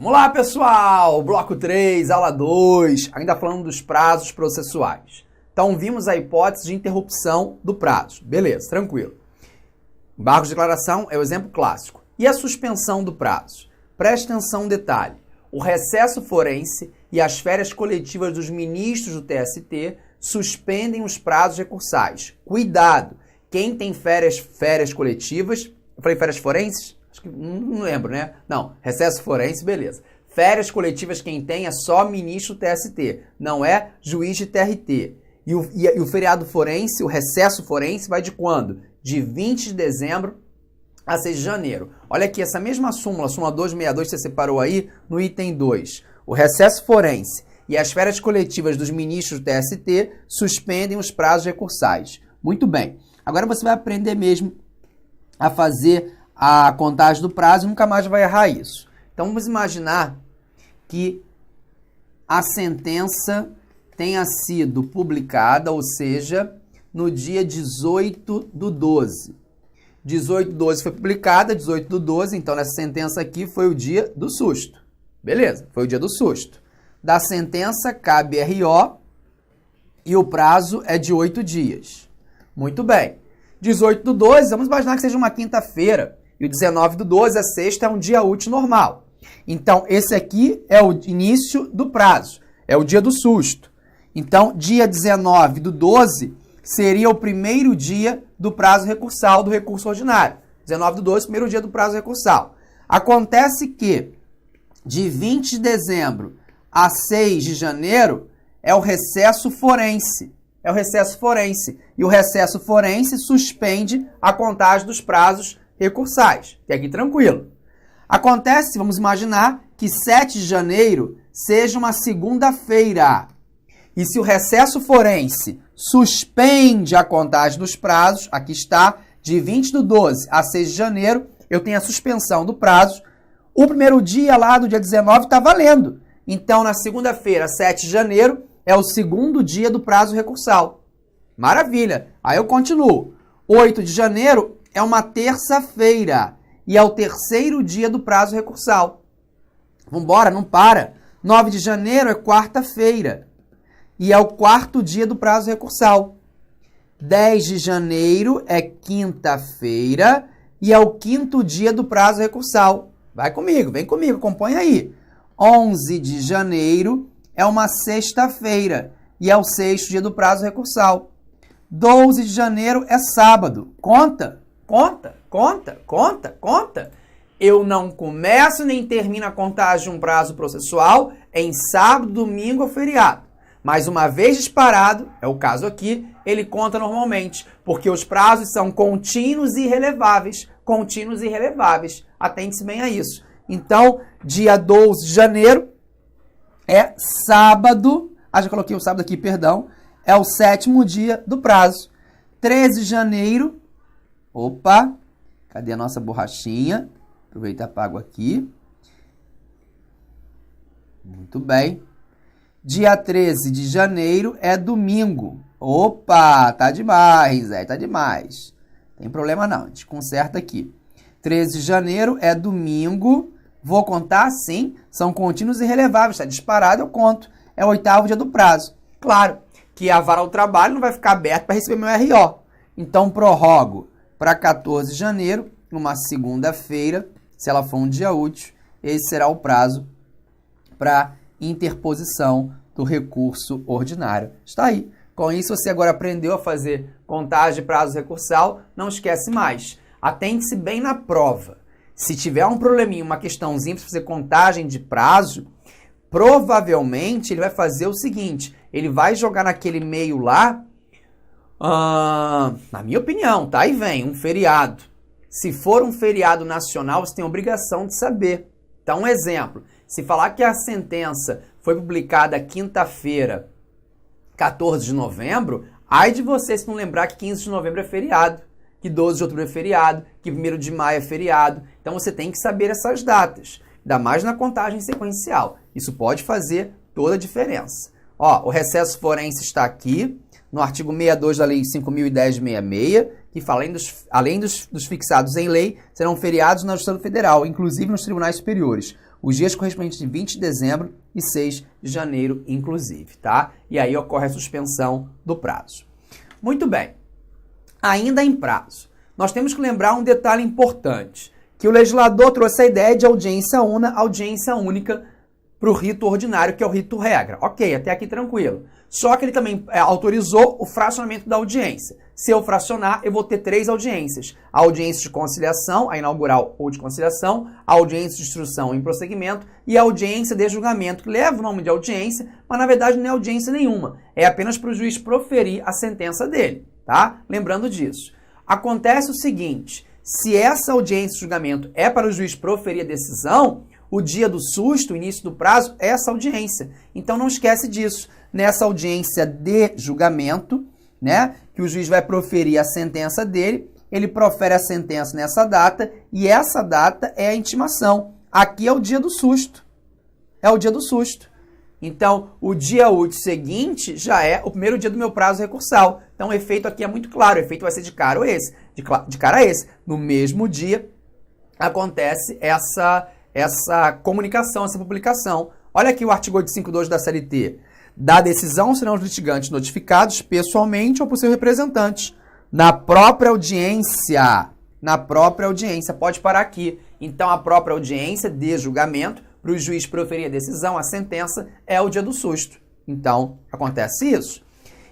Vamos lá, pessoal! Bloco 3, aula 2, ainda falando dos prazos processuais. Então, vimos a hipótese de interrupção do prazo. Beleza, tranquilo. Embargo de declaração é o exemplo clássico. E a suspensão do prazo? Preste atenção no detalhe. O recesso forense e as férias coletivas dos ministros do TST suspendem os prazos recursais. Cuidado! Quem tem férias coletivas... Eu falei férias forenses? Acho que não lembro, né? Não, recesso forense, beleza. Férias coletivas quem tem é só ministro do TST, não é juiz de TRT. E o feriado forense, o recesso forense, vai de quando? De 20 de dezembro a 6 de janeiro. Olha aqui, essa mesma súmula, súmula 262, você separou aí no item 2. O recesso forense e as férias coletivas dos ministros do TST suspendem os prazos recursais. Muito bem. Agora você vai aprender mesmo a fazer a contagem do prazo e nunca mais vai errar isso. Então vamos imaginar que a sentença tenha sido publicada, ou seja, no dia 18 do 12. 18 do 12 foi publicada, 18 do 12, então nessa sentença aqui foi o dia do susto. Beleza, foi o dia do susto. Da sentença cabe RO e o prazo é de 8 dias. Muito bem. 18 do 12, vamos imaginar que seja uma quinta-feira. E o 19 do 12, a sexta, é um dia útil normal. Então, esse aqui é o início do prazo. É o dia do susto. Então, dia 19 do 12 seria o primeiro dia do prazo recursal do recurso ordinário. 19 do 12, primeiro dia do prazo recursal. Acontece que de 20 de dezembro a 6 de janeiro é o recesso forense. É o recesso forense. E o recesso forense suspende a contagem dos prazos recursais. Até aqui tranquilo. Acontece, vamos imaginar, que 7 de janeiro seja uma segunda-feira. E se o recesso forense suspende a contagem dos prazos, aqui está, de 20 do 12 a 6 de janeiro, eu tenho a suspensão do prazo. O primeiro dia lá do dia 19 está valendo. Então, na segunda-feira, 7 de janeiro, é o segundo dia do prazo recursal. Maravilha. Aí eu continuo. 8 de janeiro é uma terça-feira e é o terceiro dia do prazo recursal. Vambora, não para. 9 de janeiro é quarta-feira e é o quarto dia do prazo recursal. 10 de janeiro é quinta-feira e é o quinto dia do prazo recursal. Vai comigo, vem comigo, acompanha aí. 11 de janeiro é uma sexta-feira e é o sexto dia do prazo recursal. 12 de janeiro é sábado. Conta. Eu não começo nem termino a contagem de um prazo processual em sábado, domingo ou feriado. Mas uma vez disparado, é o caso aqui, ele conta normalmente, porque os prazos são contínuos e irreleváveis. Contínuos e irreleváveis. Atente-se bem a isso. Então, dia 12 de janeiro é sábado. Já coloquei o sábado aqui, perdão. É o sétimo dia do prazo. 13 de janeiro. Opa, cadê a nossa borrachinha? Aproveita e apago aqui. Muito bem. Dia 13 de janeiro é domingo. Opa, tá demais, tá demais. Tem problema não, a gente conserta aqui. 13 de janeiro é domingo. Vou contar? Sim, são contínuos e irreleváveis. Está disparado, eu conto. É o oitavo dia do prazo. Claro que a vara do trabalho não vai ficar aberta para receber meu RO. Então, prorrogo para 14 de janeiro, uma segunda-feira, se ela for um dia útil, esse será o prazo para interposição do recurso ordinário. Está aí. Com isso, você agora aprendeu a fazer contagem de prazo recursal. Não esquece mais. Atente-se bem na prova. Se tiver um probleminha, uma questãozinha para fazer contagem de prazo, provavelmente ele vai fazer o seguinte, ele vai jogar naquele meio lá, na minha opinião, tá? Aí vem um feriado. Se for um feriado nacional, você tem a obrigação de saber. Então, um exemplo, se falar que a sentença foi publicada quinta-feira, 14 de novembro, ai de você se não lembrar que 15 de novembro é feriado, que 12 de outubro é feriado, que 1º de maio é feriado. Então, você tem que saber essas datas, ainda mais na contagem sequencial. Isso pode fazer toda a diferença. Ó, o recesso forense está aqui, no artigo 62 da Lei 5.010/66, que fala, além dos fixados em lei, serão feriados na Justiça Federal, inclusive nos tribunais superiores. os dias correspondentes de 20 de dezembro e 6 de janeiro, inclusive, tá? E aí ocorre a suspensão do prazo. Muito bem. Ainda em prazo, nós temos que lembrar um detalhe importante, que o legislador trouxe a ideia de audiência única para o rito ordinário, que é o rito regra. Ok, até aqui tranquilo. Só que ele também autorizou o fracionamento da audiência. Se eu fracionar, eu vou ter 3 audiências. A audiência de conciliação, a inaugural ou de conciliação, a audiência de instrução em prosseguimento e a audiência de julgamento, que leva o nome de audiência, mas na verdade não é audiência nenhuma. É apenas para o juiz proferir a sentença dele, tá? Lembrando disso. Acontece o seguinte, se essa audiência de julgamento é para o juiz proferir a decisão, o dia do susto, o início do prazo, é essa audiência. Então não esquece disso. Nessa audiência de julgamento, né, que o juiz vai proferir a sentença dele, ele profere a sentença nessa data e essa data é a intimação. Aqui é o dia do susto. É o dia do susto. Então, o dia útil seguinte já é o primeiro dia do meu prazo recursal. Então, o efeito aqui é muito claro. O efeito vai ser de cara a esse. No mesmo dia, acontece essa comunicação, essa publicação. Olha aqui o artigo 852 da CLT. Da decisão serão os litigantes notificados pessoalmente ou por seu representante. Na própria audiência. Na própria audiência. Pode parar aqui. Então, a própria audiência de julgamento, para o juiz proferir a decisão, a sentença, é o dia do susto. Então, acontece isso.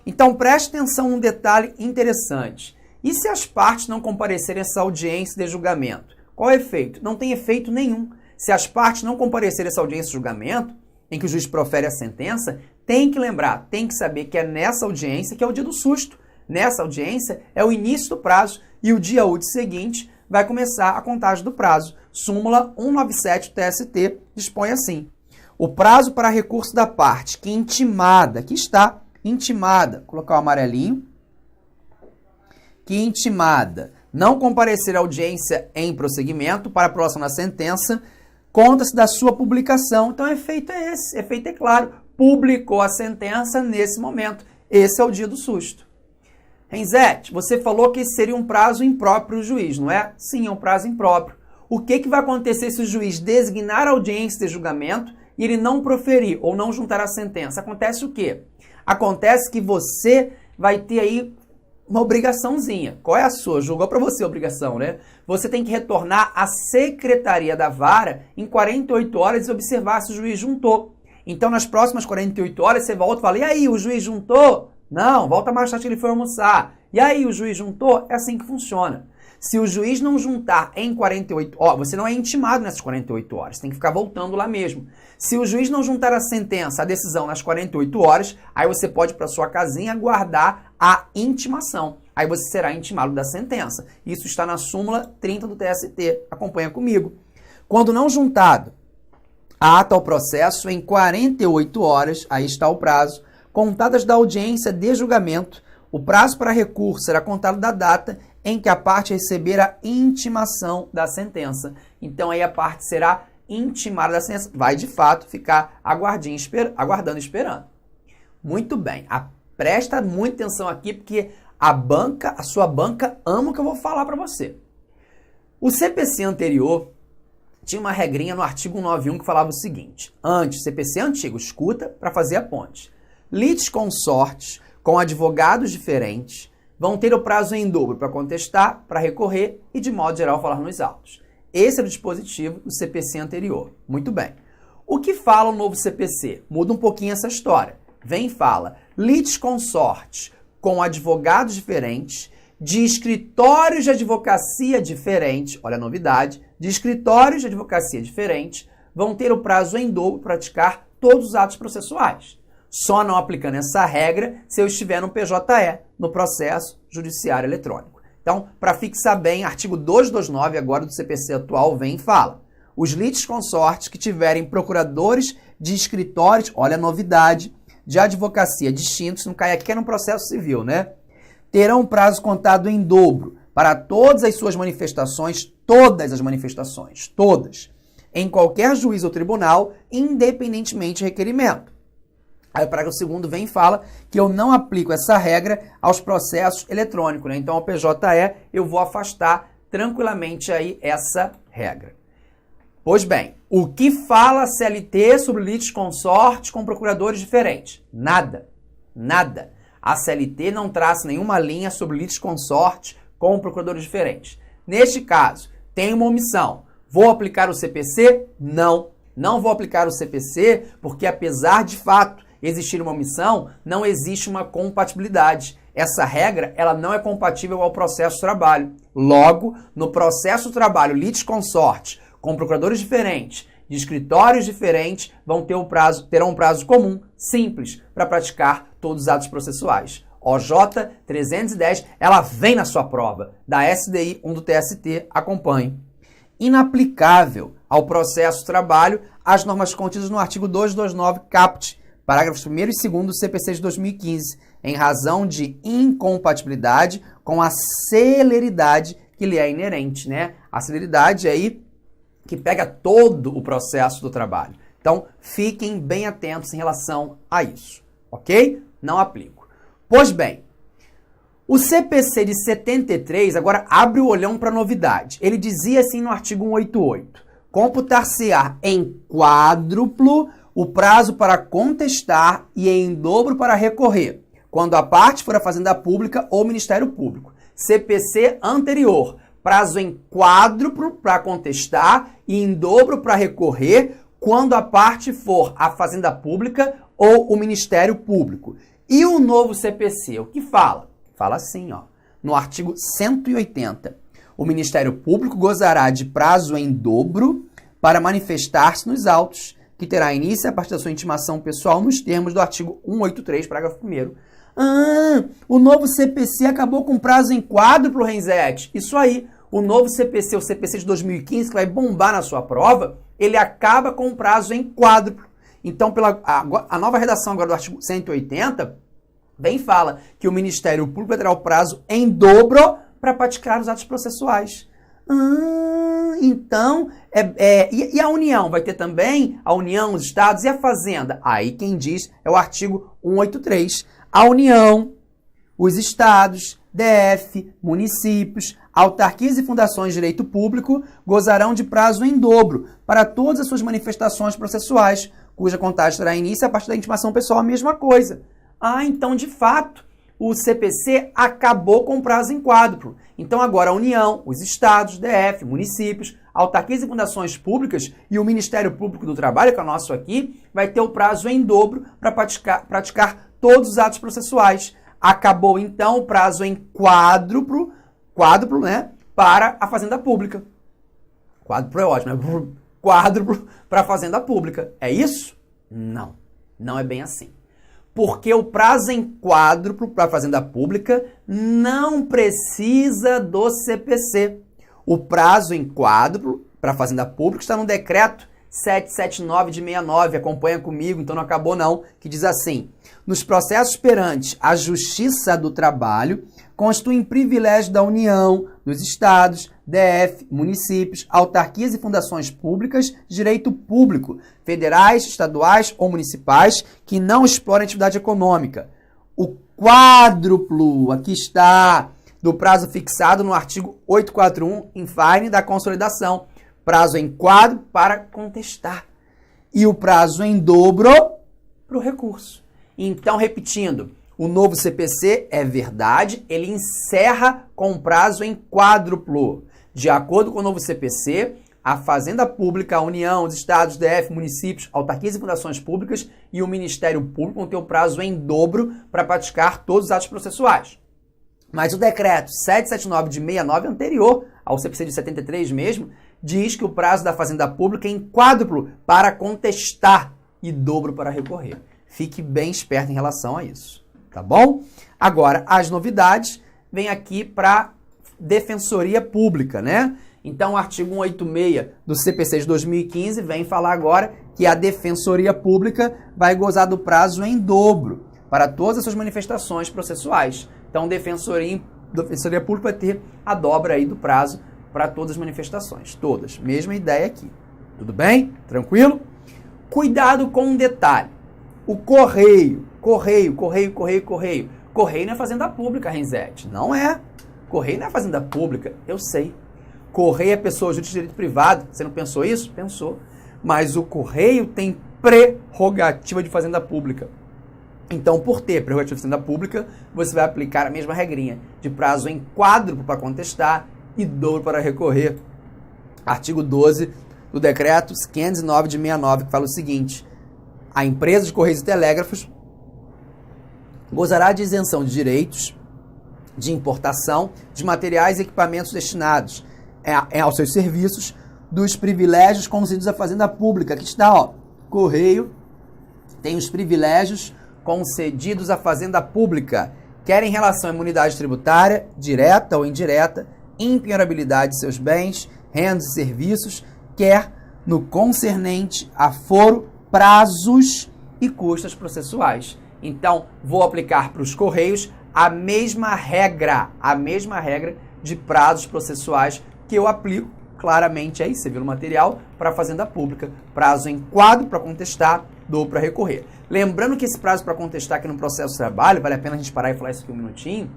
Então, preste atenção num detalhe interessante. E se as partes não comparecerem a essa audiência de julgamento? Qual é o efeito? Não tem efeito nenhum. Se as partes não comparecerem a essa audiência de julgamento, em que o juiz profere a sentença, tem que lembrar, tem que saber que é nessa audiência que é o dia do susto. Nessa audiência é o início do prazo e o dia útil seguinte vai começar a contagem do prazo. Súmula 197 do TST dispõe assim. O prazo para recurso da parte que intimada, que está intimada, colocar o amarelinho, que intimada não comparecer à audiência em prosseguimento para a aprovação da sentença, conta-se da sua publicação. Então, o efeito é esse, o efeito é claro. Publicou a sentença nesse momento. Esse é o dia do susto. Renzete, você falou que seria um prazo impróprio o juiz, não é? Sim, é um prazo impróprio. O que vai acontecer se o juiz designar a audiência de julgamento e ele não proferir ou não juntar a sentença? Acontece o quê? Acontece que você vai ter aí uma obrigaçãozinha. Qual é a sua? Julgou para você a obrigação, né? Você tem que retornar à secretaria da vara em 48 horas e observar se o juiz juntou. Então, nas próximas 48 horas, você volta e fala, e aí, o juiz juntou? Não, volta mais tarde que ele foi almoçar. E aí, o juiz juntou? É assim que funciona. Se o juiz não juntar em 48 horas, você não é intimado nessas 48 horas, tem que ficar voltando lá mesmo. Se o juiz não juntar a sentença, a decisão nas 48 horas, aí você pode ir para sua casinha aguardar a intimação. Aí você será intimado da sentença. Isso está na súmula 30 do TST. Acompanha comigo. Quando não juntado a ata ao processo, em 48 horas, aí está o prazo, contadas da audiência de julgamento, o prazo para recurso será contado da data em que a parte receber a intimação da sentença. Então, aí a parte será intimada da sentença. Vai, de fato, ficar aguardando e esperando. Muito bem. Presta muita atenção aqui, porque a sua banca ama o que eu vou falar para você. O CPC anterior tinha uma regrinha no artigo 191 que falava o seguinte. Antes, CPC antigo, escuta para fazer a ponte. Litisconsortes com advogados diferentes vão ter o prazo em dobro para contestar, para recorrer e, de modo geral, falar nos autos. Esse era o dispositivo do CPC anterior. Muito bem. O que fala o novo CPC? Muda um pouquinho essa história. Vem e fala litisconsortes com advogados diferentes, de escritórios de advocacia diferentes, olha a novidade, de escritórios de advocacia diferentes, vão ter o prazo em dobro para praticar todos os atos processuais. Só não aplicando essa regra se eu estiver no PJE, no processo judiciário eletrônico. Então, para fixar bem, artigo 229 agora do CPC atual vem e fala. Os litisconsortes que tiverem procuradores de escritórios, olha a novidade, de advocacia distintos, não cai aqui que é no processo civil, né? Terão prazo contado em dobro para todas as suas manifestações, todas as manifestações, todas, em qualquer juiz ou tribunal, independentemente de requerimento. Aí o parágrafo 2º vem e fala que eu não aplico essa regra aos processos eletrônicos, né? Então, ao PJE, eu vou afastar tranquilamente aí essa regra. Pois bem, o que fala a CLT sobre litisconsorte com procuradores diferentes? Nada. Nada. A CLT não traça nenhuma linha sobre litisconsorte com procuradores diferentes. Neste caso, tem uma omissão. Vou aplicar o CPC? Não. Não vou aplicar o CPC porque, apesar de fato existir uma omissão, não existe uma compatibilidade. Essa regra ela não é compatível ao processo de trabalho. Logo, no processo de trabalho litisconsorte com procuradores diferentes, de escritórios diferentes, terão um prazo comum, simples, para praticar todos os atos processuais. OJ 310, ela vem na sua prova, da SDI 1 do TST, acompanhe. Inaplicável ao processo de trabalho as normas contidas no artigo 229 caput, parágrafos 1º e 2º do CPC de 2015, em razão de incompatibilidade com a celeridade que lhe é inerente, né? A celeridade aí que pega todo o processo do trabalho. Então, fiquem bem atentos em relação a isso, ok? Não aplico. Pois bem, o CPC de 73 agora abre o olhão para novidade. Ele dizia assim no artigo 188, computar-se-á em quádruplo o prazo para contestar e em dobro para recorrer, quando a parte for a Fazenda Pública ou Ministério Público. CPC anterior, prazo em quádruplo para contestar e em dobro para recorrer, quando a parte for a Fazenda Pública ou o Ministério Público. E o novo CPC, o que fala? Fala assim, ó, no artigo 180. O Ministério Público gozará de prazo em dobro para manifestar-se nos autos, que terá início a partir da sua intimação pessoal nos termos do artigo 183, parágrafo 1º. O novo CPC acabou com prazo em quádruplo, Renzetti. Isso aí, o novo CPC, o CPC de 2015, que vai bombar na sua prova, ele acaba com prazo em quádruplo. Então, a nova redação agora do artigo 180, bem fala que o Ministério Público terá o prazo em dobro para praticar os atos processuais. Então, e a União? Vai ter também a União, os Estados e a Fazenda? Aí quem diz é o artigo 183. A União, os Estados, DF, municípios, autarquias e fundações de direito público gozarão de prazo em dobro para todas as suas manifestações processuais, cuja contagem terá início a partir da intimação pessoal, a mesma coisa. Então, de fato, o CPC acabou com o prazo em quádruplo. Então, agora a União, os Estados, DF, municípios, autarquias e fundações públicas e o Ministério Público do Trabalho, que é o nosso aqui, vai ter o prazo em dobro para praticar todos os atos processuais. Acabou, então, o prazo em quádruplo, né, para a Fazenda Pública. Quádruplo é ótimo, né? Quádruplo para a Fazenda Pública. É isso? Não. Não é bem assim. Porque o prazo em quádruplo para a Fazenda Pública não precisa do CPC. O prazo em quádruplo para a Fazenda Pública está no decreto 779 de 69, acompanha comigo, então não acabou não, que diz assim: nos processos perante a Justiça do Trabalho, constituem privilégio da União, dos Estados, DF, municípios, autarquias e fundações públicas de direito público, federais, estaduais ou municipais, que não explorem atividade econômica. O quádruplo, aqui está, do prazo fixado no artigo 841, infine da consolidação. Prazo em quádruplo para contestar. E o prazo em dobro para o recurso. Então, repetindo, o novo CPC é verdade, ele encerra com prazo em quádruplo. De acordo com o novo CPC, a Fazenda Pública, a União, os Estados, DF, municípios, autarquias e fundações públicas e o Ministério Público vão ter o prazo em dobro para praticar todos os atos processuais. Mas o decreto 779 de 69, anterior ao CPC de 73 mesmo, diz que o prazo da Fazenda Pública é em quádruplo para contestar e dobro para recorrer. Fique bem esperto em relação a isso, tá bom? Agora, as novidades vêm aqui para Defensoria Pública, né? Então, o artigo 186 do CPC de 2015 vem falar agora que a Defensoria Pública vai gozar do prazo em dobro para todas as suas manifestações processuais. Então, Defensoria Pública vai ter a dobra aí do prazo para todas as manifestações, todas. Mesma ideia aqui. Tudo bem? Tranquilo? Cuidado com um detalhe. O correio não é Fazenda Pública, Renzetti. Não é. Correio não é Fazenda Pública, eu sei. Correio é pessoa jurídica de direito privado. Você não pensou isso? Pensou. Mas o Correio tem prerrogativa de fazenda pública. Então, por ter prerrogativa de fazenda pública, você vai aplicar a mesma regrinha de prazo em quádruplo para contestar e dobro para recorrer. Artigo 12 do Decreto 509 de 69, que fala o seguinte: a empresa de Correios e Telégrafos gozará de isenção de direitos de importação de materiais e equipamentos destinados aos seus serviços dos privilégios concedidos à fazenda pública. Aqui está, ó, Correio tem os privilégios concedidos à fazenda pública, quer em relação à imunidade tributária, direta ou indireta, impenhorabilidade de seus bens, rendas e serviços, quer no concernente a foro, prazos e custas processuais. Então, vou aplicar para os Correios a mesma regra de prazos processuais que eu aplico claramente aí, você viu no material, para a fazenda pública. Prazo em quadro para contestar, dou para recorrer. Lembrando que esse prazo para contestar aqui no processo de trabalho, vale a pena a gente parar e falar isso aqui um minutinho,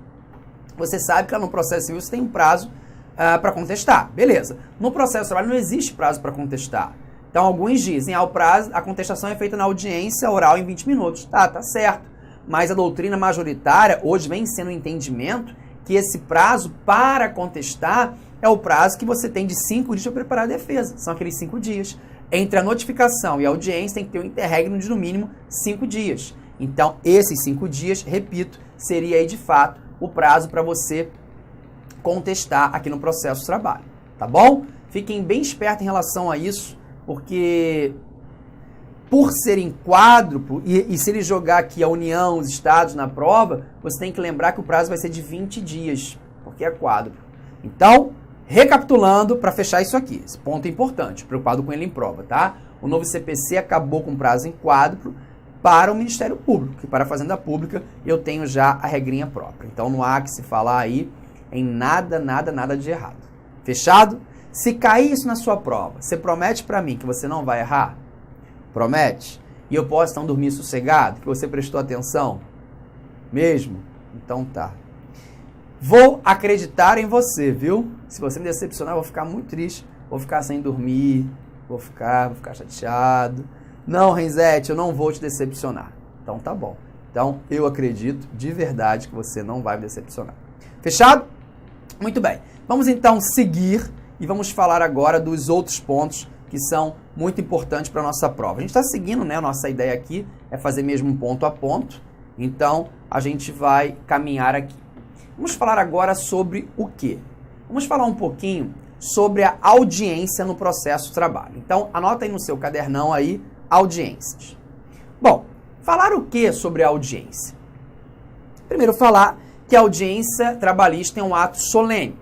você sabe que lá no processo civil você tem um prazo para contestar. Beleza. No processo de trabalho não existe prazo para contestar. Então, alguns dizem, o prazo, a contestação é feita na audiência oral em 20 minutos. Tá certo. Mas a doutrina majoritária, hoje vem sendo o entendimento que esse prazo para contestar é o prazo que você tem de 5 dias para preparar a defesa. São aqueles 5 dias. Entre a notificação e a audiência tem que ter um interregno de no mínimo 5 dias. Então, esses 5 dias, repito, seria aí de fato o prazo para você contestar aqui no processo de trabalho. Tá bom? Fiquem bem espertos em relação a isso, porque por ser em quádruplo, e se ele jogar aqui a União, os estados na prova, você tem que lembrar que o prazo vai ser de 20 dias, porque é quádruplo. Então, recapitulando, para fechar isso aqui, esse ponto é importante, preocupado com ele em prova, tá? O novo CPC acabou com prazo em quádruplo para o Ministério Público, e para a Fazenda Pública eu tenho já a regrinha própria. Então não há que se falar aí em nada de errado. Fechado? Se cair isso na sua prova, você promete para mim que você não vai errar? Promete? E eu posso então dormir sossegado, que você prestou atenção? Mesmo? Então tá. Vou acreditar em você, viu? Se você me decepcionar, eu vou ficar muito triste. Vou ficar sem dormir, vou ficar chateado. Não, Renzete, eu não vou te decepcionar. Então tá bom. Então eu acredito de verdade que você não vai me decepcionar. Fechado? Muito bem. Vamos então seguir e vamos falar agora dos outros pontos que são muito importantes para a nossa prova. A gente está seguindo, né? A nossa ideia aqui é fazer mesmo ponto a ponto. Então a gente vai caminhar aqui. Vamos falar agora sobre o quê? Vamos falar um pouquinho sobre a audiência no processo de trabalho. Então, anota aí no seu cadernão aí, audiências. Bom, falar o que sobre a audiência? Primeiro, falar que a audiência trabalhista é um ato solene.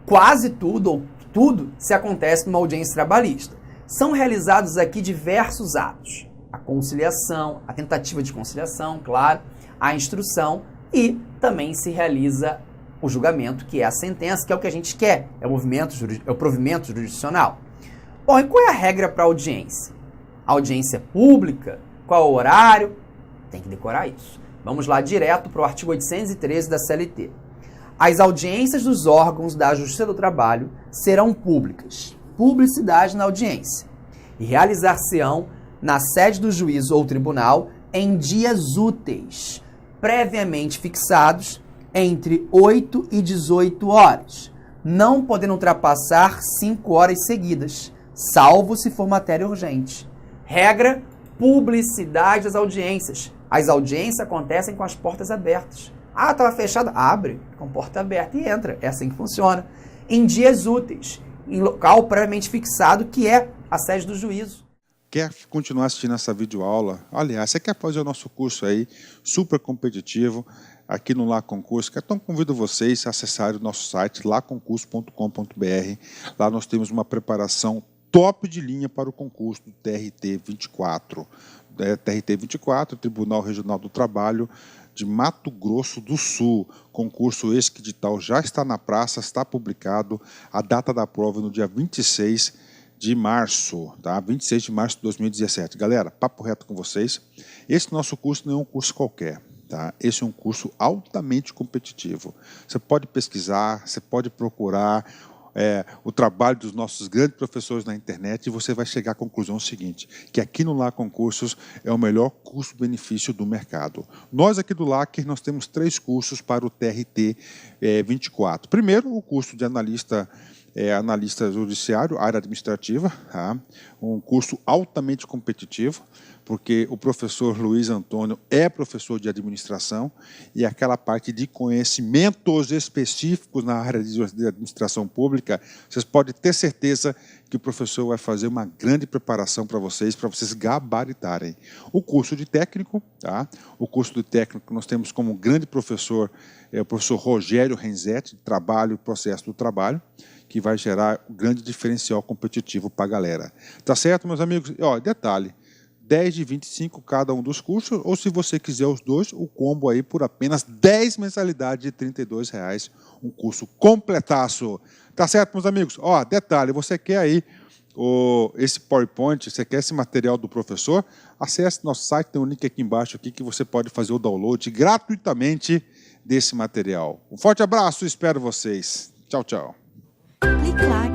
Quase tudo, ou tudo, se acontece numa audiência trabalhista. São realizados aqui diversos atos. A conciliação, a tentativa de conciliação, claro, a instrução, e também se realiza o julgamento, que é a sentença, que é o que a gente quer, é o provimento jurisdicional. Bom, e qual é a regra para a audiência? A audiência é pública? Qual é o horário? Tem que decorar isso. Vamos lá direto para o artigo 813 da CLT. As audiências dos órgãos da Justiça do Trabalho serão públicas. Publicidade na audiência. E realizar-se-ão na sede do juízo ou tribunal em dias úteis, previamente fixados entre 8 e 18 horas, não podendo ultrapassar 5 horas seguidas, salvo se for matéria urgente. Regra, publicidade das audiências. As audiências acontecem com as portas abertas. Estava fechada? Abre, com porta aberta e entra. É assim que funciona. Em dias úteis, em local previamente fixado, que é a sede do juízo. Quer continuar assistindo essa videoaula? Aliás, você quer fazer o nosso curso aí, super competitivo, aqui no Lá Concurso? Então convido vocês a acessarem o nosso site, laconcurso.com.br. Lá nós temos uma preparação top de linha para o concurso do TRT 24. TRT 24, Tribunal Regional do Trabalho de Mato Grosso do Sul. Concurso esse que edital já está na praça, está publicado. A data da prova é no dia 26 de março, tá? 26 de março de 2017. Galera, papo reto com vocês. Esse nosso curso não é um curso qualquer, tá? Esse é um curso altamente competitivo. Você pode pesquisar, você pode procurar o trabalho dos nossos grandes professores na internet e você vai chegar à conclusão seguinte, que aqui no LAC Concursos é o melhor custo-benefício do mercado. Nós aqui do LAC, nós temos 3 cursos para o TRT 24. Primeiro, o curso de analista judiciário, área administrativa, tá? Um curso altamente competitivo, porque o professor Luiz Antônio é professor de administração e aquela parte de conhecimentos específicos na área de administração pública, vocês podem ter certeza que o professor vai fazer uma grande preparação para vocês gabaritarem. O curso de técnico, tá? O curso de técnico nós temos como grande professor o professor Rogério Renzetti, de trabalho e processo do trabalho, que vai gerar um grande diferencial competitivo para a galera. Tá certo, meus amigos? Ó, detalhe, 10 de 25 cada um dos cursos, ou se você quiser os dois, o combo aí por apenas 10 mensalidades de R$ 32,00, um curso completaço. Tá certo, meus amigos? Ó, detalhe, você quer aí esse PowerPoint, você quer esse material do professor? Acesse nosso site, tem um link aqui embaixo aqui que você pode fazer o download gratuitamente desse material. Um forte abraço, espero vocês. Tchau, tchau. Clique lá